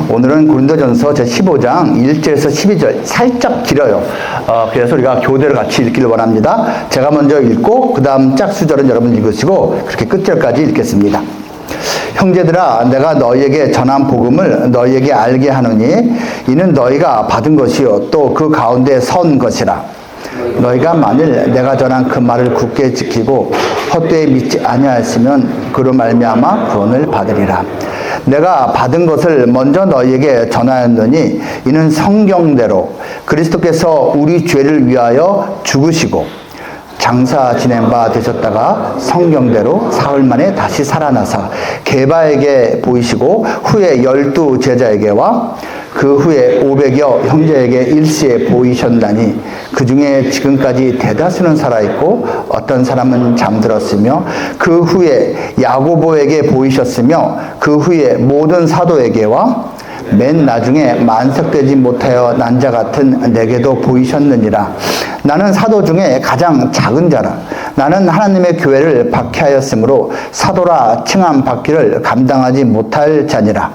오늘은 고린도전서 제15장 1절에서 12절 살짝 길어요. 그래서 우리가 교대로 같이 읽기를 원합니다. 제가 먼저 읽고 그 다음 짝수절은 여러분 읽으시고 그렇게 끝절까지 읽겠습니다. 형제들아, 내가 너희에게 전한 복음을 너희에게 알게 하노니 이는 너희가 받은 것이요 또 그 가운데 선 것이라. 너희가 만일 내가 전한 그 말을 굳게 지키고 헛되이 믿지 아니하였으면 그로 말미암아 구원을 받으리라. 내가 받은 것을 먼저 너희에게 전하였느니 이는 성경대로 그리스도께서 우리 죄를 위하여 죽으시고 장사 지낸 바 되셨다가 성경대로 사흘 만에 다시 살아나사 게바에게 보이시고 후에 12 제자에게와 그 후에 500여 형제에게 일시에 보이셨나니 그 중에 지금까지 대다수는 살아있고 어떤 사람은 잠들었으며 그 후에 야고보에게 보이셨으며 그 후에 모든 사도에게와 맨 나중에 만석되지 못하여 난 자 같은 내게도 보이셨느니라. 나는 사도 중에 가장 작은 자라. 나는 하나님의 교회를 박해하였으므로 사도라 칭함 받기를 감당하지 못할 자니라.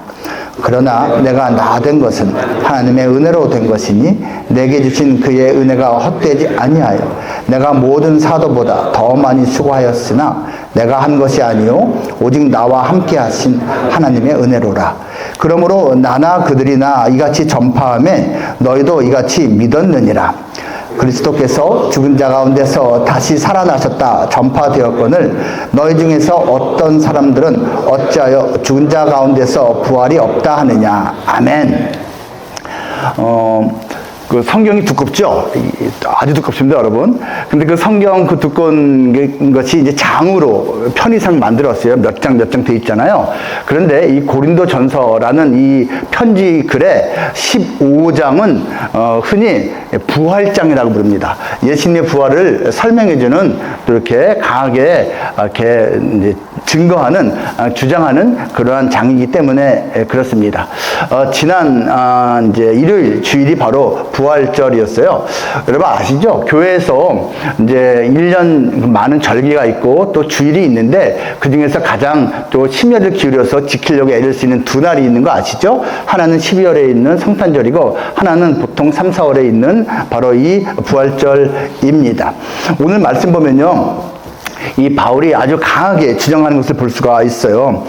그러나 내가 나된 것은 하나님의 은혜로 된 것이니 내게 주신 그의 은혜가 헛되지 아니하여 내가 모든 사도보다 더 많이 수고하였으나 내가 한 것이 아니요 오직 나와 함께 하신 하나님의 은혜로라. 그러므로 나나 그들이나 이같이 전파하매 너희도 이같이 믿었느니라. 그리스도께서 죽은 자 가운데서 다시 살아나셨다 전파되었거늘 너희 중에서 어떤 사람들은 어찌하여 죽은 자 가운데서 부활이 없다 하느냐. 아멘. 그 성경이 두껍죠? 아주 두껍습니다, 여러분. 근데 그 성경 그 두꺼운 것이 이제 장으로 편의상 만들었어요. 몇 장 돼 있잖아요. 그런데 이 고린도 전서라는 이 편지 글의 15장은 흔히 부활장이라고 부릅니다. 예수님의 부활을 설명해주는 또 이렇게 강하게 이렇게 이제 증거하는, 주장하는 그러한 장이기 때문에 그렇습니다. 지난 이제 일요일 주일이 바로 부활절이었어요. 여러분 아시죠? 교회에서 이제 1년 많은 절기가 있고 또 주일이 있는데 그 중에서 가장 또 심혈을 기울여서 지키려고 애를 쓰는 두 날이 있는 거 아시죠? 하나는 12월에 있는 성탄절이고 하나는 보통 3, 4월에 있는 바로 이 부활절입니다. 오늘 말씀 보면요. 이 바울이 아주 강하게 주장하는 것을 볼 수가 있어요.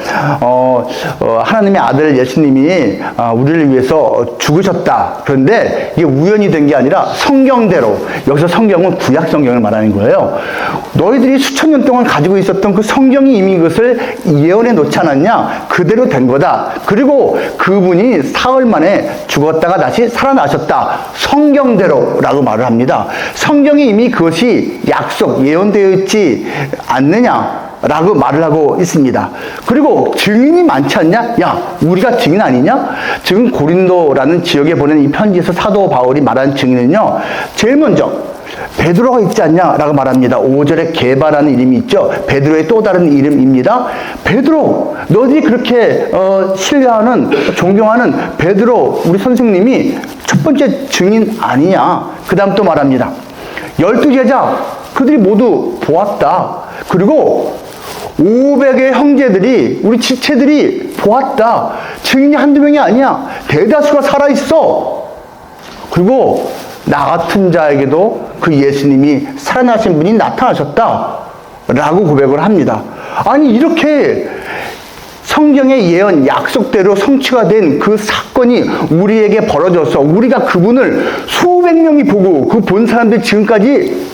하나님의 아들 예수님이 우리를 위해서 죽으셨다. 그런데 이게 우연이 된 게 아니라 성경대로, 여기서 성경은 구약 성경을 말하는 거예요. 너희들이 수천 년 동안 가지고 있었던 그 성경이 이미 그것을 예언해 놓지 않았냐? 그대로 된 거다. 그리고 그분이 사흘 만에 죽었다가 다시 살아나셨다. 성경대로라고 말을 합니다. 성경이 이미 그것이 약속, 예언되어 있지 않느냐라고 말을 하고 있습니다. 그리고 증인이 많지 않냐? 야, 우리가 증인 아니냐? 지금 고린도라는 지역에 보낸 이 편지에서 사도 바울이 말한 증인은요, 제일 먼저 베드로가 있지 않냐라고 말합니다. 5절에 게바라는 이름이 있죠. 베드로의 또 다른 이름입니다. 베드로, 너희들이 그렇게 신뢰하는, 존경하는 베드로 우리 선생님이 첫 번째 증인 아니냐. 그 다음 또 말합니다. 12 제자, 그들이 모두 보았다. 그리고 500의 형제들이, 우리 지체들이 보았다. 증인이 한두 명이 아니야. 대다수가 살아있어. 그리고 나 같은 자에게도 그 예수님이 살아나신 분이 나타나셨다. 라고 고백을 합니다. 아니, 이렇게 성경의 예언, 약속대로 성취가 된 그 사건이 우리에게 벌어져서 우리가 그분을 수백 명이 보고 그 본 사람들이 지금까지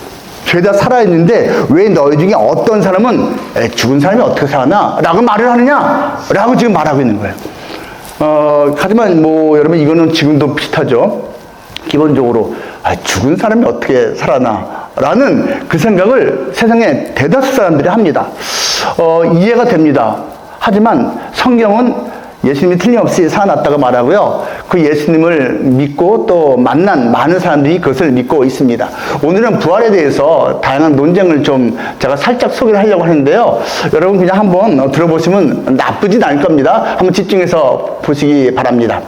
죄다 살아있는데 왜 너희 중에 어떤 사람은 죽은 사람이 어떻게 살아나? 라고 말을 하느냐? 라고 지금 말하고 있는 거예요. 하지만 뭐 여러분 이거는 지금도 비슷하죠. 기본적으로 죽은 사람이 어떻게 살아나? 라는 그 생각을 세상에 대다수 사람들이 합니다. 이해가 됩니다. 하지만 성경은 예수님이 틀림없이 살아났다고 말하고요. 그 예수님을 믿고 또 만난 많은 사람들이 그것을 믿고 있습니다. 오늘은 부활에 대해서 다양한 논쟁을 좀 제가 살짝 소개를 하려고 하는데요. 여러분 그냥 한번 들어보시면 나쁘진 않을 겁니다. 한번 집중해서 보시기 바랍니다.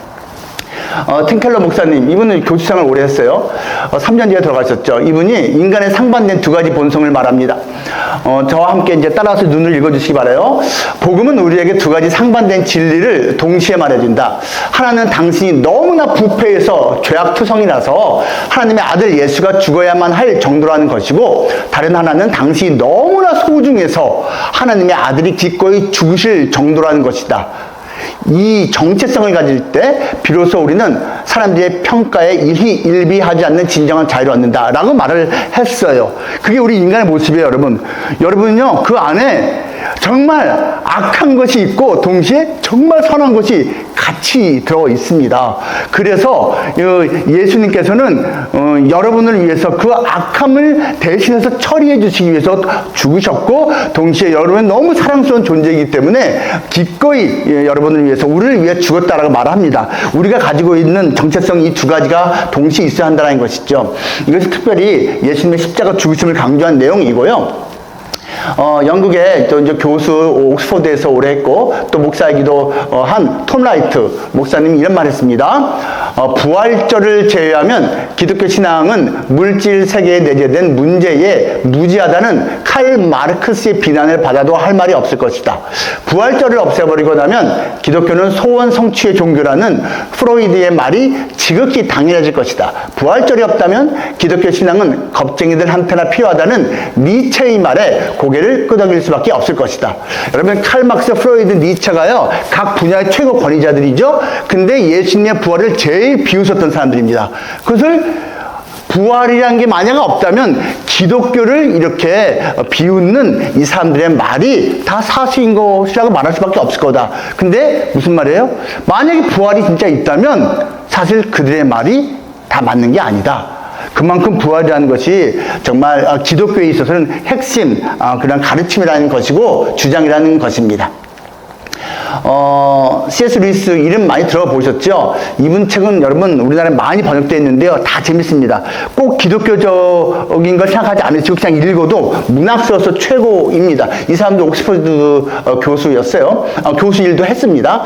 팀켈러 목사님, 이분은 교수상을 오래 했어요. 3년 뒤에 돌아가셨죠. 이분이 인간의 상반된 두 가지 본성을 말합니다. 저와 함께 이제 따라서 눈을 읽어주시기 바라요. 복음은 우리에게 두 가지 상반된 진리를 동시에 말해준다. 하나는 당신이 너무나 부패해서 죄악투성이라서 하나님의 아들 예수가 죽어야만 할 정도라는 것이고, 다른 하나는 당신이 너무나 소중해서 하나님의 아들이 기꺼이 죽으실 정도라는 것이다. 이 정체성을 가질 때 비로소 우리는 사람들의 평가에 일비하지 않는 진정한 자유를 얻는다라고 말을 했어요. 그게 우리 인간의 모습이에요, 여러분. 여러분은요, 그 안에 정말 악한 것이 있고 동시에 정말 선한 것이 같이 들어 있습니다. 그래서 예수님께서는 여러분을 위해서 그 악함을 대신해서 처리해 주시기 위해서 죽으셨고, 동시에 여러분은 너무 사랑스러운 존재이기 때문에 기꺼이 여러분을 위해서, 우리를 위해 죽었다라고 말합니다. 우리가 가지고 있는 정체성 이 두 가지가 동시에 있어야 한다는 것이죠. 이것이 특별히 예수님의 십자가 죽으심을 강조한 내용이고요. 영국의 이제 교수, 옥스퍼드에서 오래 했고 또 목사이기도 한 톰 라이트 목사님이 이런 말 했습니다. 부활절을 제외하면 기독교 신앙은 물질 세계에 내재된 문제에 무지하다는 칼 마르크스의 비난을 받아도 할 말이 없을 것이다. 부활절을 없애버리고 나면 기독교는 소원 성취의 종교라는 프로이드의 말이 지극히 당연해질 것이다. 부활절이 없다면 기독교 신앙은 겁쟁이들한테나 필요하다는 니체의 말에 고개를 끄덕일 수밖에 없을 것이다. 여러분, 칼 막스, 프로이드, 니체가요, 각 분야의 최고 권위자들이죠. 근데 예수님의 부활을 제일 비웃었던 사람들입니다. 그것을 부활이라는 게 만약 없다면 기독교를 이렇게 비웃는 이 사람들의 말이 다 사실인 것이라고 말할 수밖에 없을 거다. 근데 무슨 말이에요? 만약에 부활이 진짜 있다면 사실 그들의 말이 다 맞는 게 아니다. 그만큼 부활이라는 것이 정말 기독교에 있어서는 핵심 그런 가르침이라는 것이고 주장이라는 것입니다. C.S. 루이스 이름 많이 들어보셨죠? 이분 책은 여러분 우리나라에 많이 번역되어 있는데요. 다 재밌습니다. 꼭 기독교적인 걸 생각하지 않으시고 그냥 읽어도 문학서로서 최고입니다. 이 사람도 옥스퍼드 교수였어요. 교수 일도 했습니다.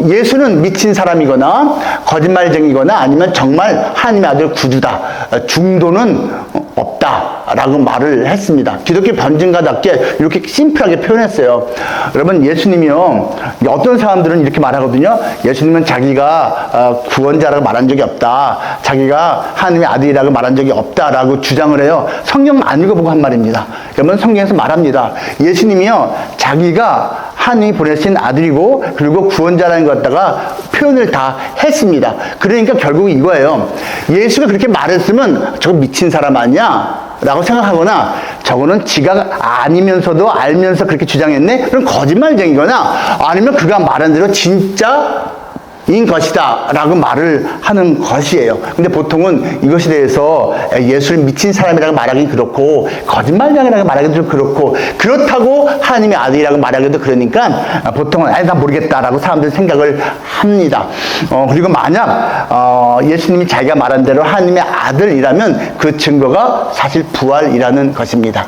예수는 미친 사람이거나 거짓말쟁이거나 아니면 정말 하나님의 아들 구주다. 중도는 없다라고 말을 했습니다. 기독교 변증가답게 이렇게 심플하게 표현했어요. 여러분, 예수님이요, 어떤 사람들은 이렇게 말하거든요. 예수님은 자기가 구원자라고 말한 적이 없다. 자기가 하나님의 아들이라고 말한 적이 없다라고 주장을 해요. 성경 안 읽어보고 한 말입니다. 여러분, 성경에서 말합니다. 예수님이요, 자기가 하나님이 보내신 아들이고 그리고 구원자라는 것 갖다가 표현을 다 했습니다. 그러니까 결국 이거예요. 예수가 그렇게 말했으면 저거 미친 사람 아니야? 라고 생각하거나 저거는 지가 아니면서도 알면서 그렇게 주장했네? 그럼 거짓말쟁이거나 아니면 그가 말한 대로 진짜 인 것이다 라고 말을 하는 것이에요. 근데 보통은 이것에 대해서 예수를 미친 사람이라고 말하기 그렇고 거짓말쟁이라고 말하기도 좀 그렇고, 그렇다고 하나님의 아들이라고 말하기도 그러니까 보통은 난 모르겠다 라고 사람들이 생각을 합니다. 그리고 만약 예수님이 자기가 말한 대로 하나님의 아들이라면 그 증거가 사실 부활이라는 것입니다.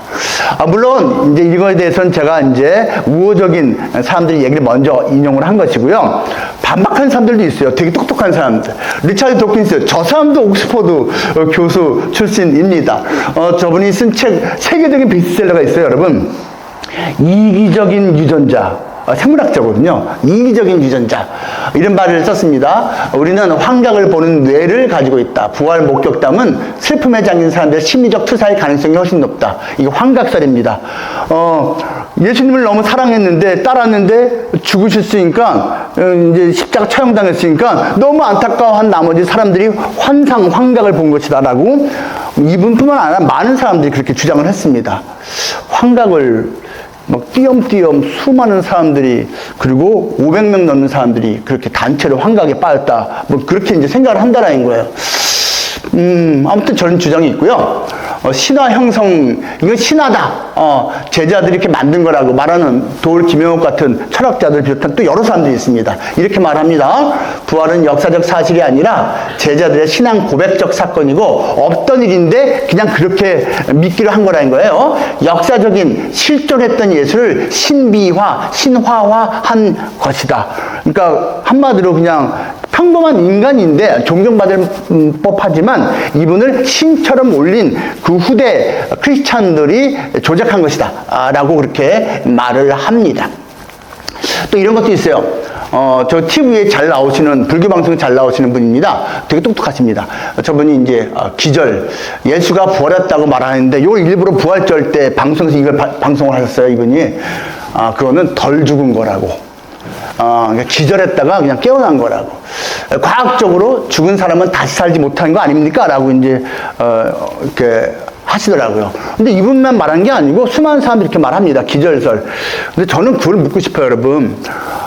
물론 이제 이거에 대해서는 제가 이제 우호적인 사람들의 얘기를 먼저 인용을 한 것이고요. 반박한 사람들도 있어요. 되게 똑똑한 사람들. 리차드 도킨스, 저 사람도 옥스퍼드 교수 출신입니다. 저분이 쓴 책, 세계적인 베스트셀러가 있어요, 여러분. 이기적인 유전자. 생물학자거든요. 이기적인 유전자. 이런 말을 썼습니다. 우리는 환각을 보는 뇌를 가지고 있다. 부활 목격담은 슬픔에 잠긴 사람들의 심리적 투사의 가능성이 훨씬 높다. 이게 환각설입니다. 예수님을 너무 사랑했는데 따랐는데 죽으셨으니까 이제 십자가 처형당했으니까 너무 안타까워한 나머지 사람들이 환각을 본 것이다라고 이분뿐만 아니라 많은 사람들이 그렇게 주장을 했습니다. 환각을 막 띄엄띄엄 수많은 사람들이, 그리고 500명 넘는 사람들이 그렇게 단체로 환각에 빠졌다. 뭐 그렇게 이제 생각을 한다라는 거예요. 아무튼 저런 주장이 있고요. 신화 형성, 이건 신화다. 제자들이 이렇게 만든 거라고 말하는 도울 김영옥 같은 철학자들 비롯한 또 여러 사람들이 있습니다. 이렇게 말합니다. 부활은 역사적 사실이 아니라 제자들의 신앙 고백적 사건이고 없던 일인데 그냥 그렇게 믿기로 한 거라는 거예요. 역사적인 실존했던 예수를 신비화, 신화화한 것이다. 그러니까 한마디로 그냥 평범한 인간인데 존경받을 법하지만 이분을 신처럼 올린 그 후대 크리스찬들이 조작한 것이다 라고 그렇게 말을 합니다. 또 이런 것도 있어요. 저 TV에 잘 나오시는, 불교 방송에 잘 나오시는 분입니다. 되게 똑똑하십니다. 저분이 이제 기절, 예수가 부활했다고 말하는데 이걸 일부러 부활절 때 방송에서 이걸 방송을 하셨어요, 이분이. 그거는 덜 죽은 거라고. 그러니까 기절했다가 그냥 깨어난 거라고. 과학적으로 죽은 사람은 다시 살지 못하는 거 아닙니까? 라고 이제, 이렇게 하시더라고요. 근데 이분만 말한 게 아니고 수많은 사람들이 이렇게 말합니다. 기절설. 근데 저는 그걸 묻고 싶어요, 여러분.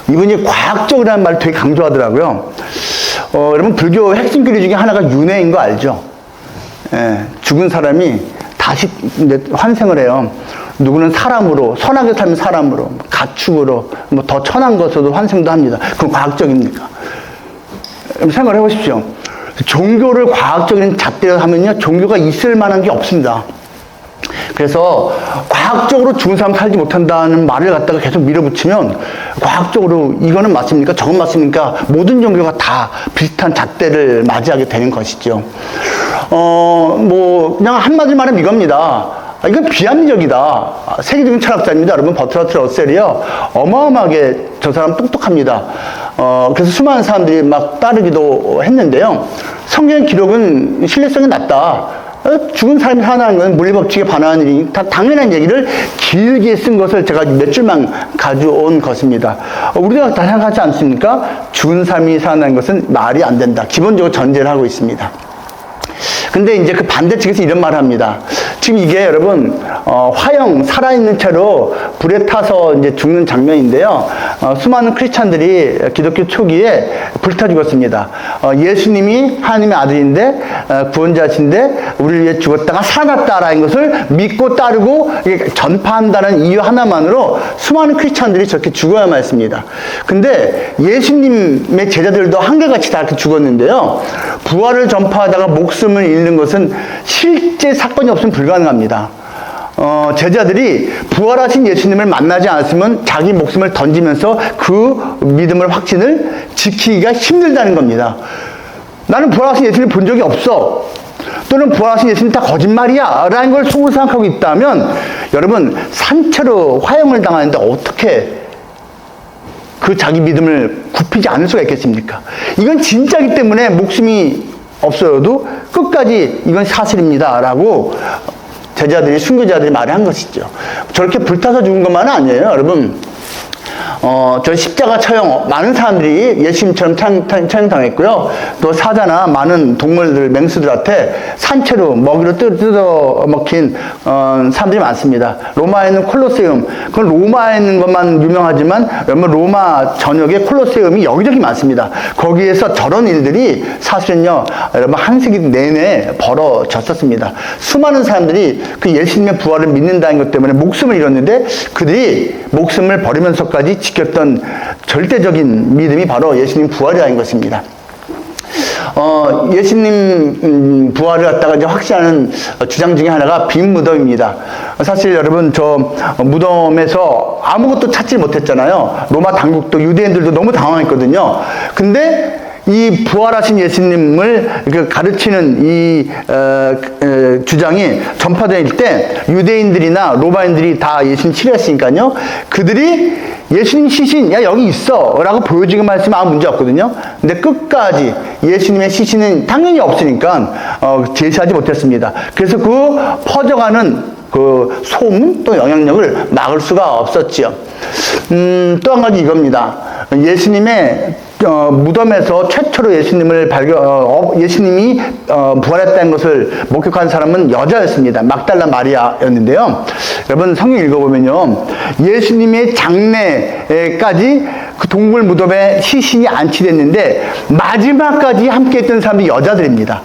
이분이 과학적이라는 말을 되게 강조하더라고요. 여러분, 불교 핵심 교리 중에 하나가 윤회인 거 알죠? 예, 죽은 사람이 다시 이제 환생을 해요. 누구는 사람으로, 선하게 살면 사람으로, 가축으로, 뭐 더 천한 것으로도 환생도 합니다. 그건 과학적입니까? 생각을 해보십시오. 종교를 과학적인 잣대로 하면요, 종교가 있을 만한 게 없습니다. 그래서 과학적으로 죽은 사람 살지 못한다는 말을 갖다가 계속 밀어붙이면 과학적으로 이거는 맞습니까? 저건 맞습니까? 모든 종교가 다 비슷한 잣대를 맞이하게 되는 것이죠. 뭐 그냥 한마디로 말하면 이겁니다. 이건 비합리적이다. 세계적인 철학자입니다. 여러분, 버트라트 러셀이요. 어마어마하게 저 사람 똑똑합니다. 그래서 수많은 사람들이 막 따르기도 했는데요. 성경 기록은 신뢰성이 낮다. 죽은 사람이 살아나는 건 물리법칙에 반하는 일이 다 당연한 얘기를 길게 쓴 것을 제가 몇 줄만 가져온 것입니다. 우리가 다 생각하지 않습니까? 죽은 사람이 살아나는 것은 말이 안 된다. 기본적으로 전제를 하고 있습니다. 근데 이제 그 반대측에서 이런 말을 합니다. 지금 이게 여러분, 화형, 살아있는 채로 불에 타서 이제 죽는 장면인데요. 수많은 크리스찬들이 기독교 초기에 불타 죽었습니다. 예수님이 하나님의 아들인데, 구원자신데, 우리를 위해 죽었다가 살아났다라는 것을 믿고 따르고 전파한다는 이유 하나만으로 수많은 크리스찬들이 저렇게 죽어야만 했습니다. 근데 예수님의 제자들도 한결같이 다 이렇게 죽었는데요. 부활을 전파하다가 목숨을 잃는 것은 실제 사건이 없으면 불가능합니다. 제자들이 부활하신 예수님을 만나지 않았으면 자기 목숨을 던지면서 그 믿음을, 확신을 지키기가 힘들다는 겁니다. 나는 부활하신 예수님을 본 적이 없어. 또는 부활하신 예수님 다 거짓말이야 라는 걸 속으로 생각하고 있다면 여러분, 산채로 화형을 당하는데 어떻게 그 자기 믿음을 굽히지 않을 수가 있겠습니까? 이건 진짜이기 때문에 목숨이 없어도 끝까지 이건 사실입니다 라고 제자들이, 순교자들이 말을 한 것이죠. 저렇게 불타서 죽은 것만은 아니에요, 여러분. 저 십자가 처형, 많은 사람들이 예수님처럼 처형당했고요. 또 사자나 많은 동물들, 맹수들한테 산채로 먹이로 뜯어 먹힌 사람들이 많습니다. 로마에 있는 콜로세움, 그건 로마에 있는 것만 유명하지만 여러분, 로마 전역에 콜로세움이 여기저기 많습니다. 거기에서 저런 일들이 사실은요, 여러분, 한 세기 내내 벌어졌었습니다. 수많은 사람들이 그 예수님의 부활을 믿는다는 것 때문에 목숨을 잃었는데 그들이 목숨을 버리면서까지 지켰던 절대적인 믿음이 바로 예수님 부활이라는 것입니다. 예수님 부활을 갖다가 이제 확신하는 주장 중에 하나가 빈 무덤입니다. 사실 여러분, 저 무덤에서 아무것도 찾지 못했잖아요. 로마 당국도 유대인들도 너무 당황했거든요. 근데 이 부활하신 예수님을 가르치는 이 주장이 전파될 때 유대인들이나 로마인들이 다 예수님 치료했으니까요. 그들이 예수님 시신, 야 여기 있어 라고 보여주기만 했으면 아무 문제 없거든요. 근데 끝까지 예수님의 시신은 당연히 없으니까 제시하지 못했습니다. 그래서 그 퍼져가는 그 소문 또 영향력을 막을 수가 없었지요. 또 한 가지 이겁니다. 예수님의 무덤에서 최초로 예수님을 예수님이 부활했다는 것을 목격한 사람은 여자였습니다. 막달라 마리아였는데요. 여러분, 성경 읽어보면요, 예수님의 장례까지 그 동물 무덤에 시신이 안치됐는데 마지막까지 함께했던 사람들이 여자들입니다.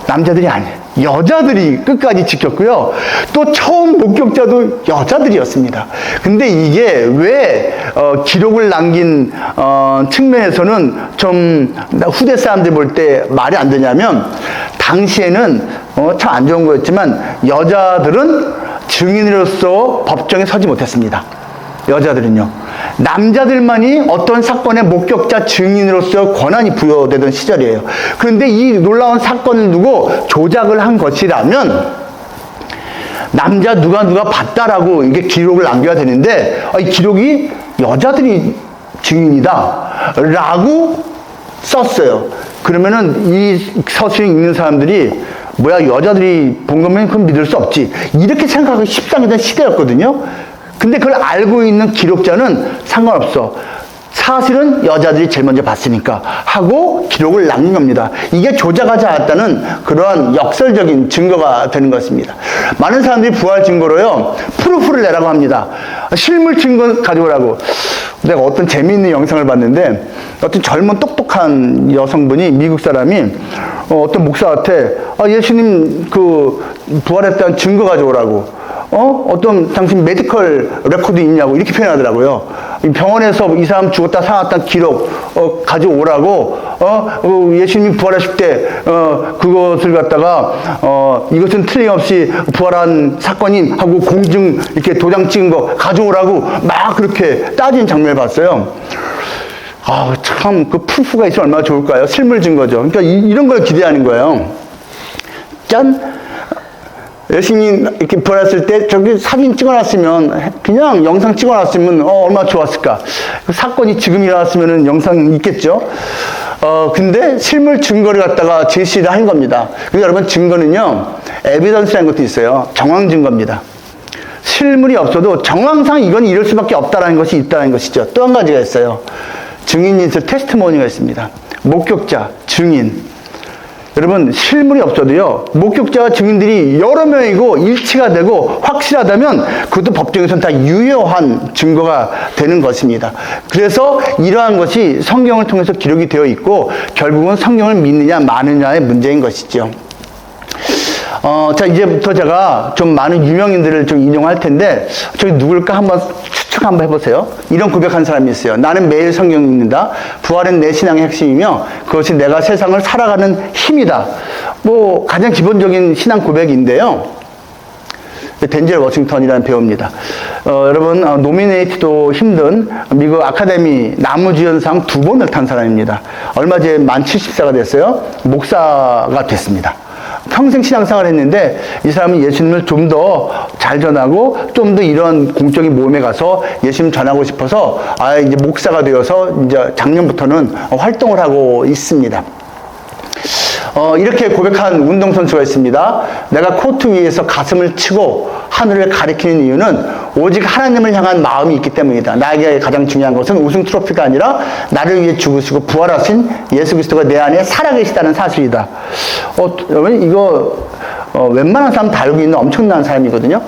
남자들이 아니에요. 여자들이 끝까지 지켰고요. 또 처음 목격자도 여자들이었습니다. 근데 이게 왜 기록을 남긴 측면에서는 좀 후대 사람들 볼 때 말이 안 되냐면, 당시에는 참 안 좋은 거였지만 여자들은 증인으로서 법정에 서지 못했습니다. 여자들은요. 남자들만이 어떤 사건의 목격자 증인으로서 권한이 부여되던 시절이에요. 그런데 이 놀라운 사건을 두고 조작을 한 것이라면 남자 누가 봤다라고 이게 기록을 남겨야 되는데 이 기록이 여자들이 증인이다 라고 썼어요. 그러면은 이 서술을 읽는 사람들이 뭐야, 여자들이 본 거면 그건 믿을 수 없지, 이렇게 생각하기 십상이던 시대였거든요. 근데 그걸 알고 있는 기록자는 상관없어, 사실은 여자들이 제일 먼저 봤으니까 하고 기록을 남긴 겁니다. 이게 조작하지 않았다는 그러한 역설적인 증거가 되는 것입니다. 많은 사람들이 부활 증거로요, 프루프를 내라고 합니다. 실물 증거 가져오라고. 내가 어떤 재미있는 영상을 봤는데 어떤 젊은 똑똑한 여성분이, 미국 사람이 어떤 목사한테 예수님 그 부활했다는 증거 가져오라고, 어떤 당신 메디컬 레코드 있냐고 이렇게 표현하더라고요. 병원에서 이 사람 죽었다 살았다는 기록 가져오라고, 예수님이 부활하실 때 그것을 갖다가 이것은 틀림없이 부활한 사건임 하고 공증 이렇게 도장 찍은 거 가져오라고 막 그렇게 따지는 장면을 봤어요. 참 그 프루프가 있으면 얼마나 좋을까요? 실물 증거죠. 그러니까 이런 걸 기대하는 거예요. 짠! 예수님 이렇게 부활했을 때 저기 사진 찍어놨으면, 그냥 영상 찍어놨으면 얼마나 좋았을까. 그 사건이 지금 일어났으면 영상이 있겠죠. 근데 실물 증거를 갖다가 제시를 한 겁니다. 그래서 여러분, 증거는요, 에비던스라는 것도 있어요. 정황 증거입니다. 실물이 없어도 정황상 이건 이럴 수밖에 없다라는 것이 있다는 것이죠. 또 한 가지가 있어요. 증인이 있을 테스트모니가 있습니다. 목격자, 증인. 여러분, 실물이 없어도요, 목격자와 증인들이 여러 명이고 일치가 되고 확실하다면 그것도 법정에서는 다 유효한 증거가 되는 것입니다. 그래서 이러한 것이 성경을 통해서 기록이 되어 있고 결국은 성경을 믿느냐 마느냐의 문제인 것이죠. 자, 이제부터 제가 좀 많은 유명인들을 좀 인용할 텐데, 저기 누굴까 한번 추측 한번 해보세요. 이런 고백한 사람이 있어요. 나는 매일 성경 읽는다. 부활은 내 신앙의 핵심이며 그것이 내가 세상을 살아가는 힘이다. 뭐 가장 기본적인 신앙 고백인데요. 덴젤 워싱턴이라는 배우입니다. 여러분, 노미네이트도 힘든 미국 아카데미 나무주연상 2번을 탄 사람입니다. 얼마 전에 만 70세가 됐어요. 목사가 됐습니다. 평생 신앙생활을 했는데 이 사람은 예수님을 좀 더 잘 전하고 좀 더 이런 공적인 모임에 가서 예수님 전하고 싶어서 이제 목사가 되어서 이제 작년부터는 활동을 하고 있습니다. 이렇게 고백한 운동선수가 있습니다. 내가 코트 위에서 가슴을 치고 하늘을 가리키는 이유는 오직 하나님을 향한 마음이 있기 때문이다. 나에게 가장 중요한 것은 우승 트로피가 아니라 나를 위해 죽으시고 부활하신 예수 그리스도가 내 안에 살아계시다는 사실이다. 여러분, 이거 웬만한 사람 다 알고 있는 엄청난 사람이거든요.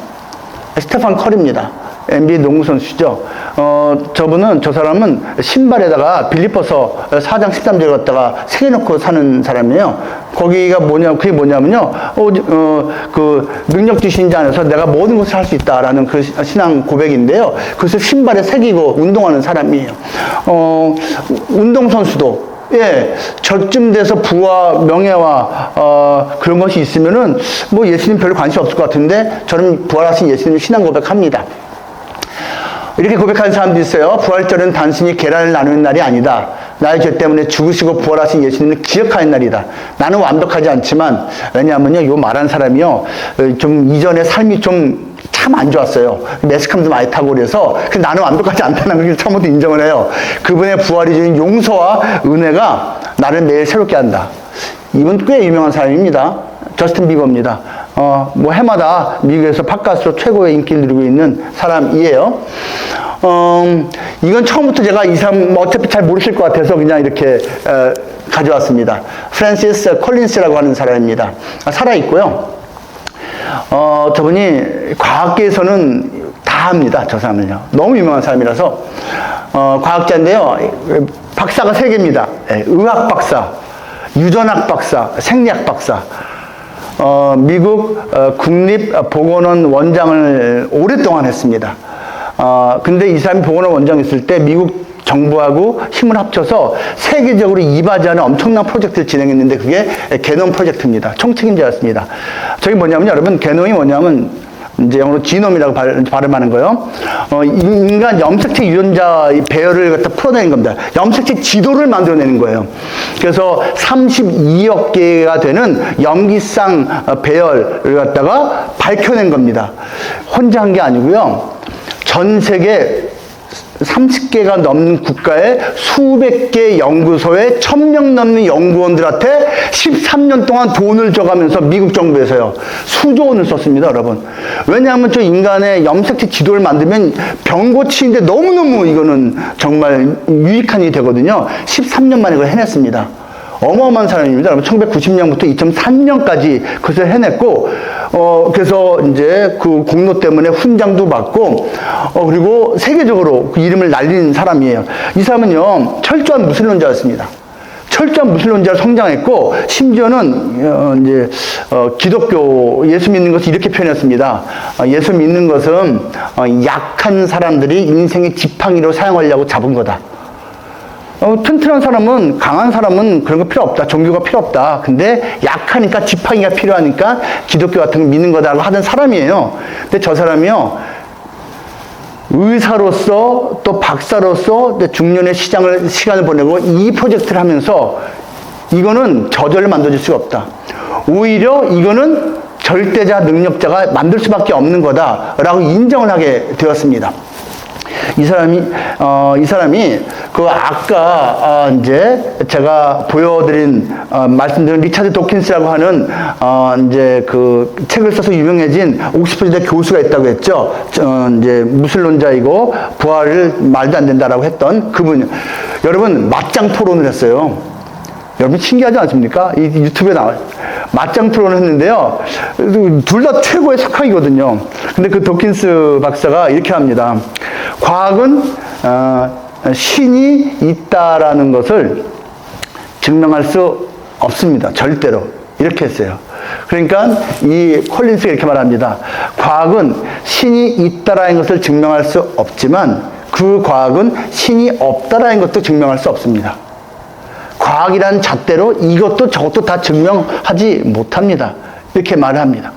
스테판 커리입니다. NBA 농구 선수죠. 저 사람은 신발에다가 빌리포서 4장 13절 갖다가 새겨놓고 사는 사람이에요. 그게 뭐냐면요. 그 능력 주신 자 안에서 내가 모든 것을 할 수 있다라는 그 신앙 고백인데요. 그래서 신발에 새기고 운동하는 사람이에요. 운동선수도 저쯤 돼서 부와 명예와 그런 것이 있으면은 뭐 예수님 별로 관심 없을 것 같은데 저는 부활하신 예수님 신앙 고백합니다. 이렇게 고백하는 사람도 있어요. 부활절은 단순히 계란을 나누는 날이 아니다. 나의 죄 때문에 죽으시고 부활하신 예수님을 기억하는 날이다. 나는 완벽하지 않지만, 왜냐하면요, 요 말한 사람이요, 좀 이전에 삶이 좀 참 안 좋았어요. 매스컴도 많이 타고 그래서 나는 완벽하지 않다는 걸 처음부터 인정을 해요. 그분의 부활이 주는 용서와 은혜가 나를 매일 새롭게 한다. 이분 꽤 유명한 사람입니다. 저스틴 비버입니다. 뭐 해마다 미국에서 팟캐스트로 최고의 인기를 누리고 있는 사람이에요. 이건 처음부터 제가 이 사람 어차피 잘 모르실 것 같아서 그냥 이렇게 가져왔습니다. 프랜시스 콜린스라고 하는 사람입니다. 살아있고요. 저분이 과학계에서는 다 합니다. 저 사람은요. 너무 유명한 사람이라서 과학자인데요. 박사가 3개입니다. 의학 박사, 유전학 박사, 생리학 박사. 미국 국립보건원 원장을 오랫동안 했습니다. 근데 이 사람이 보건원 원장 있을 때 미국 정부하고 힘을 합쳐서 세계적으로 이바지하는 엄청난 프로젝트를 진행했는데 그게 게놈 프로젝트입니다. 총책임자였습니다. 저게 뭐냐면 여러분, 게놈이 뭐냐면 이제 영어로 지놈이라고 발음하는 거요. 인간 염색체 유전자 배열을 갖다 풀어내는 겁니다. 염색체 지도를 만들어내는 거예요. 그래서 32억 개가 되는 염기쌍 배열을 갖다가 밝혀낸 겁니다. 혼자 한 게 아니고요. 전 세계 30개가 넘는 국가의 수백 개 연구소에 1000명 넘는 연구원들한테 13년 동안 돈을 줘가면서 미국 정부에서요. 수조 원을 썼습니다, 여러분. 왜냐하면 저 인간의 염색체 지도를 만들면 병 고치는데 너무너무 이거는 정말 유익한 일이 되거든요. 13년 만에 그걸 해냈습니다. 어마어마한 사람입니다. 여러분, 1990년부터 2003년까지 그것을 해냈고, 그래서 이제 그 공로 때문에 훈장도 받고, 그리고 세계적으로 그 이름을 날린 사람이에요. 이 사람은요, 철저한 무신론자였습니다. 철저한 무신론자로 성장했고, 심지어는, 이제, 기독교, 예수 믿는 것을 이렇게 표현했습니다. 예수 믿는 것은, 약한 사람들이 인생의 지팡이로 사용하려고 잡은 거다. 튼튼한 사람은, 강한 사람은 그런 거 필요 없다. 종교가 필요 없다. 근데 약하니까 지팡이가 필요하니까 기독교 같은 거 믿는 거다라고 하던 사람이에요. 근데 저 사람이요, 의사로서 또 박사로서 중년의 시간을 보내고 이 프로젝트를 하면서 이거는 저절로 만들어질 수가 없다. 오히려 이거는 절대자 능력자가 만들 수밖에 없는 거다라고 인정을 하게 되었습니다. 이 사람이 그 아까 이제 제가 보여드린 말씀드린 리차드 도킨스라고 하는 이제 그 책을 써서 유명해진 옥스퍼드 교수가 있다고 했죠. 이제 무신론자이고 부활을 말도 안 된다라고 했던 그분. 여러분 맞짱 토론을 했어요. 여러분 신기하지 않습니까? 이 유튜브에 나와요. 맞짱 토론을 했는데요. 둘 다 최고의 석학이거든요. 근데 그 도킨스 박사가 이렇게 합니다. 과학은 신이 있다라는 것을 증명할 수 없습니다. 절대로. 이렇게 했어요. 그러니까 이 콜린스가 이렇게 말합니다. 과학은 신이 있다라는 것을 증명할 수 없지만 그 과학은 신이 없다라는 것도 증명할 수 없습니다. 과학이란 잣대로 이것도 저것도 다 증명하지 못합니다. 이렇게 말을 합니다.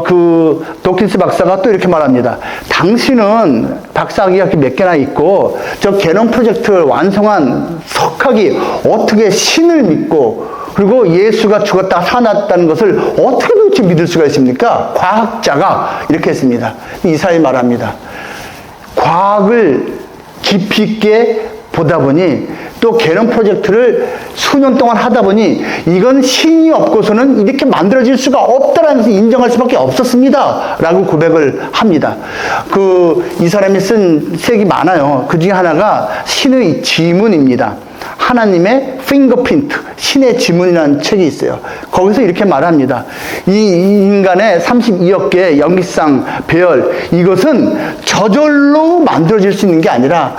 그 도킨스 박사가 또 이렇게 말합니다. 당신은 박사학위가 몇 개나 있고 저 게놈 프로젝트를 완성한 석학이 어떻게 신을 믿고 그리고 예수가 죽었다 살아났다는 것을 어떻게 도대체 믿을 수가 있습니까? 과학자가 이렇게 했습니다. 이 사람이 말합니다. 과학을 깊이 있게 보다 보니 또 게놈 프로젝트를 수년 동안 하다 보니 이건 신이 없고서는 이렇게 만들어질 수가 없다라는 것을 인정할 수밖에 없었습니다. 라고 고백을 합니다. 이 사람이 쓴 책이 많아요. 그 중에 하나가 신의 지문입니다. 하나님의 핑거프린트, 신의 지문이라는 책이 있어요. 거기서 이렇게 말합니다. 이 인간의 32억 개의 염기쌍 배열, 이것은 저절로 만들어질 수 있는 게 아니라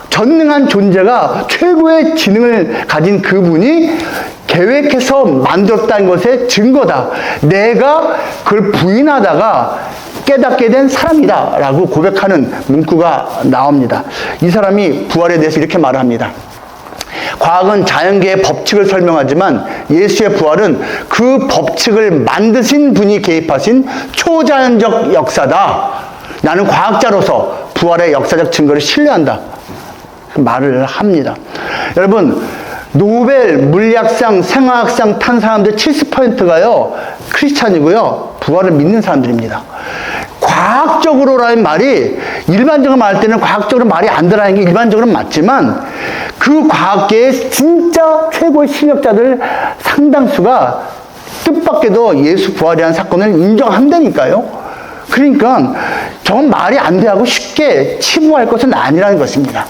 전능한 존재가 최고의 지능을 가진 그분이 계획해서 만들었다는 것의 증거다. 내가 그걸 부인하다가 깨닫게 된 사람이다. 라고 고백하는 문구가 나옵니다. 이 사람이 부활에 대해서 이렇게 말합니다. 과학은 자연계의 법칙을 설명하지만 예수의 부활은 그 법칙을 만드신 분이 개입하신 초자연적 역사다. 나는 과학자로서 부활의 역사적 증거를 신뢰한다. 말을 합니다. 여러분, 노벨 물리학상, 생화학상 탄 사람들 70%가요, 크리스찬이고요, 부활을 믿는 사람들입니다. 과학적으로라는 말이, 일반적으로 말할 때는 과학적으로 말이 안 되라는 게 일반적으로는 맞지만, 그 과학계의 진짜 최고의 실력자들 상당수가 뜻밖에도 예수 부활이라는 사건을 인정한다니까요. 그러니까, 저건 말이 안 돼 하고 쉽게 치부할 것은 아니라는 것입니다.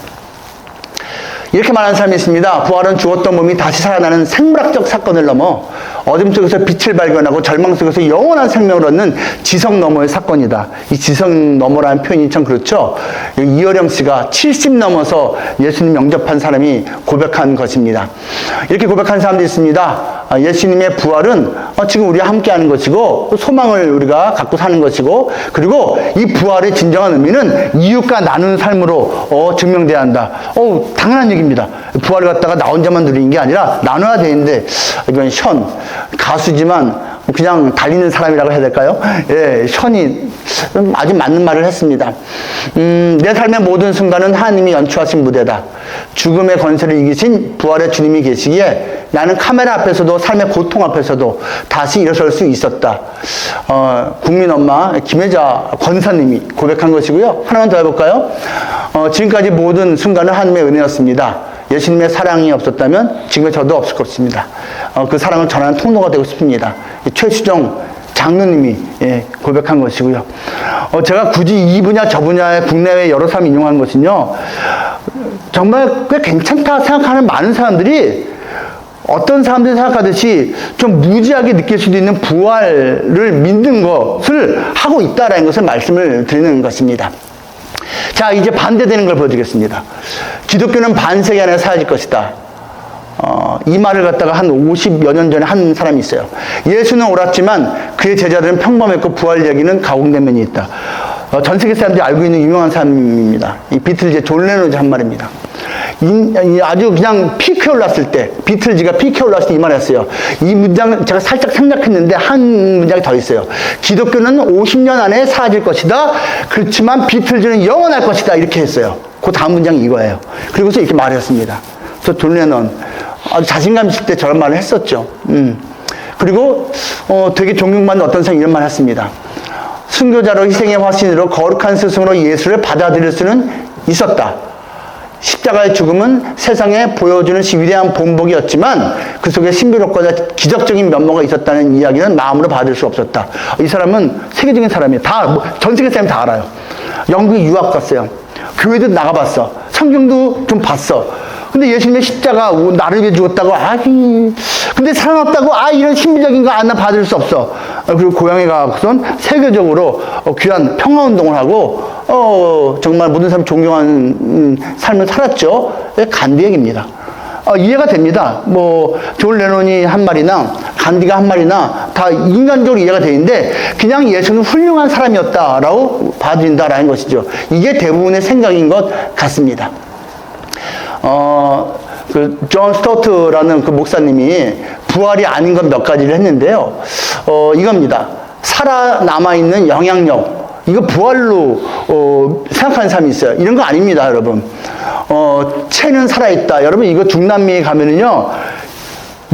이렇게 말하는 사람이 있습니다. 부활은 죽었던 몸이 다시 살아나는 생물학적 사건을 넘어 어둠 속에서 빛을 발견하고 절망 속에서 영원한 생명을 얻는 지성 너머의 사건이다. 이 지성 너머라는 표현이 참 그렇죠. 이어령 씨가 70 넘어서 예수님 영접한 사람이 고백한 것입니다. 이렇게 고백한 사람도 있습니다. 예수님의 부활은 지금 우리와 함께하는 것이고 소망을 우리가 갖고 사는 것이고 그리고 이 부활의 진정한 의미는 이웃과 나누는 삶으로 증명돼야 한다. 당연한 얘기입니다. 부활을 갖다가 나 혼자만 누리는 게 아니라 나눠야 되는데 이건 가수지만 그냥 달리는 사람이라고 해야 될까요? 예, 션이 아주 맞는 말을 했습니다. 내 삶의 모든 순간은 하나님이 연출하신 무대다. 죽음의 권세를 이기신 부활의 주님이 계시기에 나는 카메라 앞에서도 삶의 고통 앞에서도 다시 일어설 수 있었다. 국민 엄마 김혜자 권사님이 고백한 것이고요. 하나만 더 해볼까요? 지금까지 모든 순간은 하나님의 은혜였습니다. 예수님의 사랑이 없었다면 지금의 저도 없을 것입니다. 그 사랑을 전하는 통로가 되고 싶습니다. 최수정 장로님이 고백한 것이고요. 제가 굳이 이 분야 저 분야에 국내외 여러 사람 인용한 것은요, 정말 꽤 괜찮다 생각하는 많은 사람들이 어떤 사람들이 생각하듯이 좀 무지하게 느낄 수도 있는 부활을 믿는 것을 하고 있다라는 것을 말씀을 드리는 것입니다. 자, 이제 반대되는 걸 보여드리겠습니다. 기독교는 반세기 안에 사라질 것이다. 이 말을 갖다가 한 50여 년 전에 한 사람이 있어요. 예수는 옳았지만 그의 제자들은 평범했고 부활 얘기는 가공된 면이 있다. 전 세계 사람들이 알고 있는 유명한 사람입니다. 이 비틀즈의 존 레논이 한 말입니다. 아주 그냥 피크에 올랐을 때, 비틀즈가 피크에 올랐을 때 이 말을 했어요. 이 문장 제가 살짝 생략했는데 한 문장이 더 있어요. 기독교는 50년 안에 사라질 것이다. 그렇지만 비틀즈는 영원할 것이다. 이렇게 했어요. 그 다음 문장이 이거예요. 그리고서 이렇게 말했습니다. 그래서 존 레논 아주 자신감 있을 때 저런 말을 했었죠. 그리고 되게 존경받는 어떤 사람이 이런 말을 했습니다. 순교자로 희생의 화신으로 거룩한 스승으로 예수를 받아들일 수는 있었다. 십자가의 죽음은 세상에 보여주는 위대한 본보기였지만 그 속에 신비롭거나 기적적인 면모가 있었다는 이야기는 마음으로 받을 수 없었다. 이 사람은 세계적인 사람이에요. 전 세계 사람이 다 알아요. 영국에 유학 갔어요. 교회도 나가봤어. 성경도 좀 봤어. 근데 예수님의 십자가 나를 위해 죽었다고, 근데 살아났다고, 이런 신비적인 거 나 받을 수 없어. 그리고 고향에 가서는 세계적으로 귀한 평화운동을 하고, 정말 모든 사람이 존경하는 삶을 살았죠. 간디 얘기입니다. 이해가 됩니다. 존 레논이 한 말이나, 간디가 한 말이나, 다 인간적으로 이해가 되는데, 그냥 예수는 훌륭한 사람이었다라고 봐들인다라는 것이죠. 이게 대부분의 생각인 것 같습니다. 존 스토트라는 그 목사님이 부활이 아닌 것 몇 가지를 했는데요. 이겁니다. 살아남아있는 영향력. 이거 부활로, 생각하는 사람이 있어요. 이런 거 아닙니다, 여러분. 체는 살아있다. 여러분, 이거 중남미에 가면은요,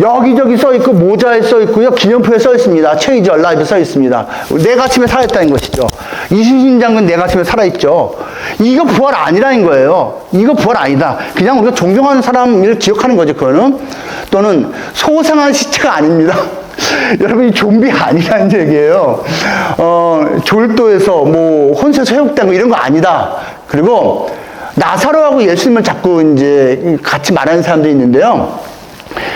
여기저기 써있고, 모자에 써있고요, 기념표에 써있습니다. 체이즈 얼라이브 써있습니다. 내 가슴에 살아있다는 것이죠. 이순신 장군 내 가슴에 살아있죠. 이거 부활 아니라는 거예요. 이거 부활 아니다. 그냥 우리가 존경하는 사람을 기억하는 거죠, 그거는. 또는 소생한 시체가 아닙니다. 여러분, 이 좀비 아니라는 얘기예요. 졸도에서 혼세서 해육된 거 이런 거 아니다. 그리고 나사로하고 예수님을 자꾸 이제 같이 말하는 사람들이 있는데요.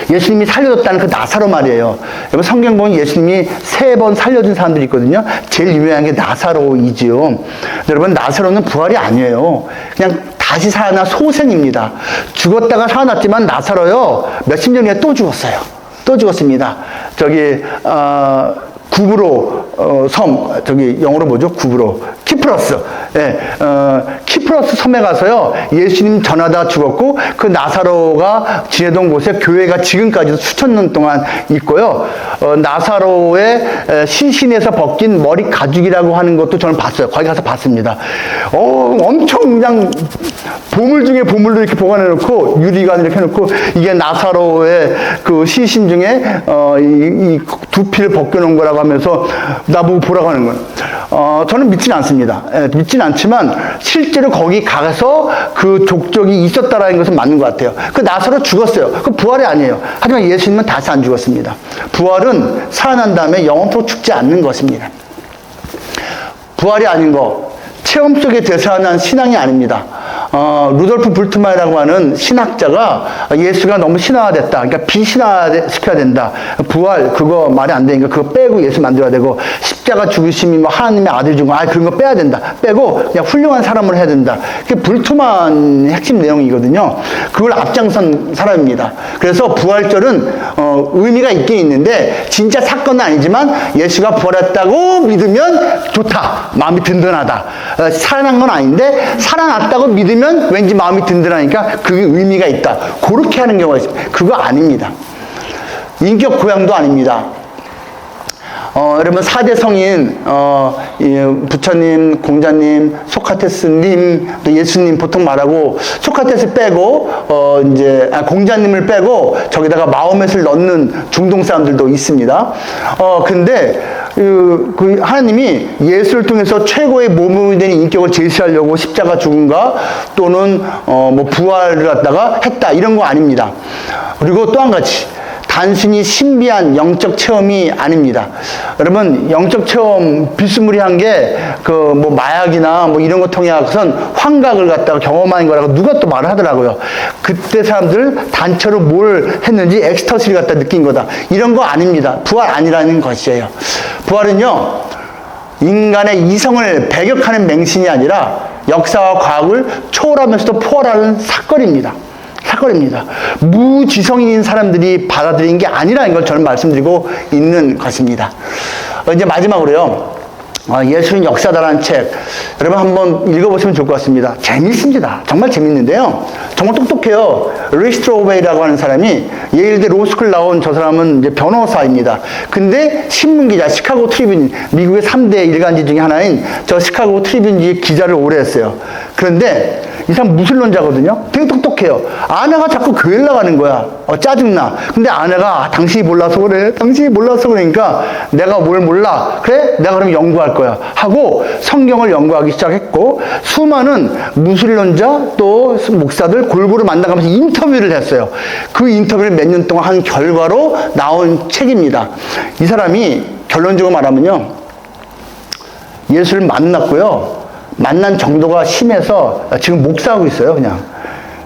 예수님이 살려줬다는 그 나사로 말이에요. 여러분, 성경 보면 예수님이 3번 살려준 사람들이 있거든요. 제일 유명한 게 나사로이지요. 여러분, 나사로는 부활이 아니에요. 그냥 다시 살아난 소생입니다. 죽었다가 살아났지만 나사로요, 몇십 년 후에 또 죽었어요. 또 죽었습니다. 구브로 섬, 영어로 뭐죠? 구브로. 키프로스. 키프로스 섬에 가서요, 예수님 전하다 죽었고, 그 나사로가 지내던 곳에 교회가 지금까지도 수천 년 동안 있고요. 나사로의 시신에서 벗긴 머리 가죽이라고 하는 것도 저는 봤어요. 거기 가서 봤습니다. 엄청 그냥 보물 중에 보물로 이렇게 보관해놓고, 유리관 이렇게 해놓고, 이게 나사로의 그 시신 중에, 이 두피를 벗겨놓은 거라고 하면서 나보고 보라고 하는 거예요. 저는 믿지는 않습니다. 믿지는 않지만 실제로 거기 가서 그 족적이 있었다라는 것은 맞는 것 같아요. 그 나사로 죽었어요. 그 부활이 아니에요. 하지만 예수님은 다시 안 죽었습니다. 부활은 살아난 다음에 영원토록 죽지 않는 것입니다. 부활이 아닌 거, 체험 속에 되살아난 신앙이 아닙니다. 루돌프 불트만이라고 하는 신학자가 예수가 너무 신화화됐다. 그러니까 비신화시켜야 된다. 부활, 그거 말이 안 되니까 그거 빼고 예수 만들어야 되고, 십자가 죽으심이 하나님의 아들 죽음, 그런 거 빼야 된다. 빼고 그냥 훌륭한 사람을 해야 된다. 그게 불트만 핵심 내용이거든요. 그걸 앞장선 사람입니다. 그래서 부활절은 의미가 있긴 있는데, 진짜 사건은 아니지만 예수가 부활했다고 믿으면 좋다. 마음이 든든하다. 살아난 건 아닌데 살아났다고 믿으면 왠지 마음이 든든하니까 그게 의미가 있다. 그렇게 하는 경우가 있습니다. 그거 아닙니다. 인격 고양도 아닙니다. 여러분 4대 성인 부처님, 공자님, 소크라테스님, 또 예수님 보통 말하고 소크라테스 빼고 공자님을 빼고 저기다가 마호멧을 넣는 중동 사람들도 있습니다. 근데 그 하나님이 예수를 통해서 최고의 모범이 되는 인격을 제시하려고 십자가 죽음과 또는 뭐 부활을 갖다가 했다 이런 거 아닙니다. 그리고 또 한 가지 단순히 신비한 영적 체험이 아닙니다. 여러분 영적 체험 비스무리한 게 그 뭐 마약이나 뭐 이런 거 통해서는 환각을 갖다가 경험한 거라고 누가 또 말을 하더라고요. 그때 사람들 단체로 뭘 했는지 엑스터시를 갖다 느낀 거다. 이런 거 아닙니다. 부활 아니라는 것이에요. 부활은요 인간의 이성을 배격하는 맹신이 아니라 역사와 과학을 초월하면서도 포괄하는 사건입니다. 무지성인 사람들이 받아들인 게 아니라는 걸 저는 말씀드리고 있는 것입니다. 이제 마지막으로요. 예수는 역사다라는 책 여러분 한번 읽어보시면 좋을 것 같습니다. 재밌습니다. 정말 재밌는데요. 정말 똑똑해요. 리스트로베이라고 하는 사람이 예일대 로스쿨 나온 저 사람은 이제 변호사입니다. 근데 신문기자 시카고 트리뷴 미국의 3대 일간지 중에 하나인 저 시카고 트리뷴지의 기자를 오래 했어요. 그런데 이 사람 무신론자거든요. 되게 똑똑해요. 아내가 자꾸 교회를 나가는 거야. 짜증나. 근데 아내가 당신이 몰라서 그래. 당신이 몰라서 그러니까 내가 뭘 몰라. 그래? 내가 그럼 연구할 거야. 하고 성경을 연구하기 시작했고 수많은 무신론자 또 목사들 골고루 만나가면서 인터뷰를 했어요. 그 인터뷰를 몇 년 동안 한 결과로 나온 책입니다. 이 사람이 결론적으로 말하면요. 예수를 만났고요. 만난 정도가 심해서 지금 목사하고 있어요, 그냥.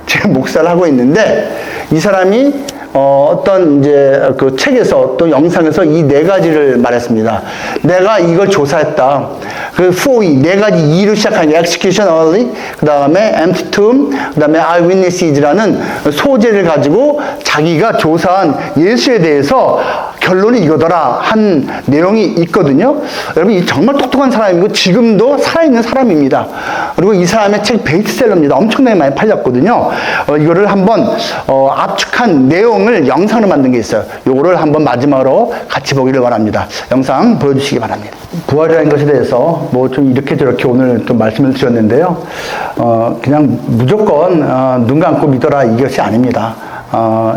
지금 목사를 하고 있는데, 이 사람이, 어떤 이제 그 책에서 또 영상에서 이 네 가지를 말했습니다. 내가 이걸 조사했다. 그 4E, 네 가지 E로 시작하는 게 execution early, 그 다음에 empty tomb, 그 다음에 eyewitnesses라는 소재를 가지고 자기가 조사한 예수에 대해서 결론이 이거더라 한 내용이 있거든요. 여러분 이 정말 똑똑한 사람이고 지금도 살아있는 사람입니다. 그리고 이 사람의 책 베스트셀러입니다. 엄청나게 많이 팔렸거든요. 이거를 한번 압축한 내용을 영상으로 만든 게 있어요. 요거를 한번 마지막으로 같이 보기를 바랍니다. 영상 보여주시기 바랍니다. 부활이라는 것에 대해서 뭐 좀 이렇게 저렇게 오늘 또 말씀을 드렸는데요. 그냥 무조건 눈 감고 믿어라 이것이 아닙니다.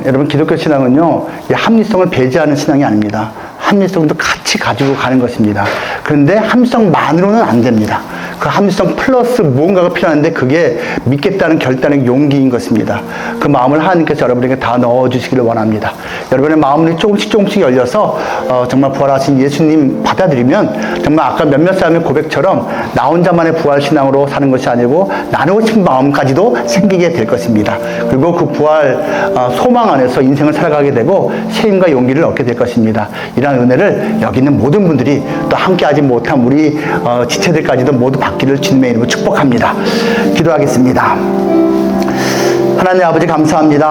여러분 기독교 신앙은요 합리성을 배제하는 신앙이 아닙니다. 합리성도 같이 가지고 가는 것입니다. 그런데 합리성만으로는 안 됩니다. 그 합리성 플러스 무언가가 필요한데 그게 믿겠다는 결단의 용기인 것입니다. 그 마음을 하나님께서 여러분에게 다 넣어주시기를 원합니다. 여러분의 마음이 조금씩 열려서 정말 부활하신 예수님 받아들이면 정말 아까 몇몇 사람의 고백처럼 나 혼자만의 부활신앙으로 사는 것이 아니고 나누고 싶은 마음까지도 생기게 될 것입니다. 그리고 그 부활 소망 안에서 인생을 살아가게 되고 책임과 용기를 얻게 될 것입니다. 이러한 은혜를 여기 있는 모든 분들이 또 함께하지 못한 우리 지체들까지도 모두 받기를 주님의 이름으로 축복합니다. 기도하겠습니다. 하나님 아버지 감사합니다.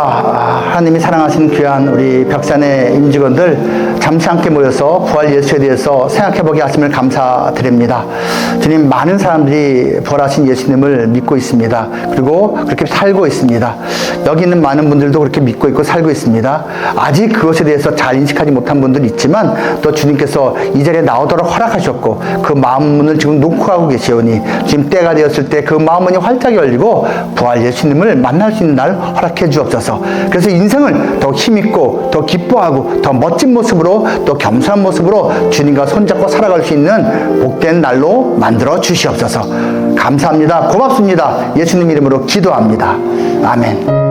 하나님이 사랑하신 귀한 우리 벽산의 임직원들 잠시 함께 모여서 부활 예수에 대해서 생각해보게 하심을 감사드립니다. 주님 많은 사람들이 부활하신 예수님을 믿고 있습니다. 그리고 그렇게 살고 있습니다. 여기 있는 많은 분들도 그렇게 믿고 있고 살고 있습니다. 아직 그것에 대해서 잘 인식하지 못한 분들 있지만 또 주님께서 이 자리에 나오도록 허락하셨고 그 마음문을 지금 놓고 가고 계시오니 지금 때가 되었을 때 그 마음문이 활짝 열리고 부활 예수님을 만날 수 있는 날 허락해 주옵소서. 그래서 인생을 더 힘있고 더 기뻐하고 더 멋진 모습으로 또 겸손한 모습으로 주님과 손잡고 살아갈 수 있는 복된 날로 만들어 주시옵소서. 감사합니다. 고맙습니다. 예수님 이름으로 기도합니다. 아멘.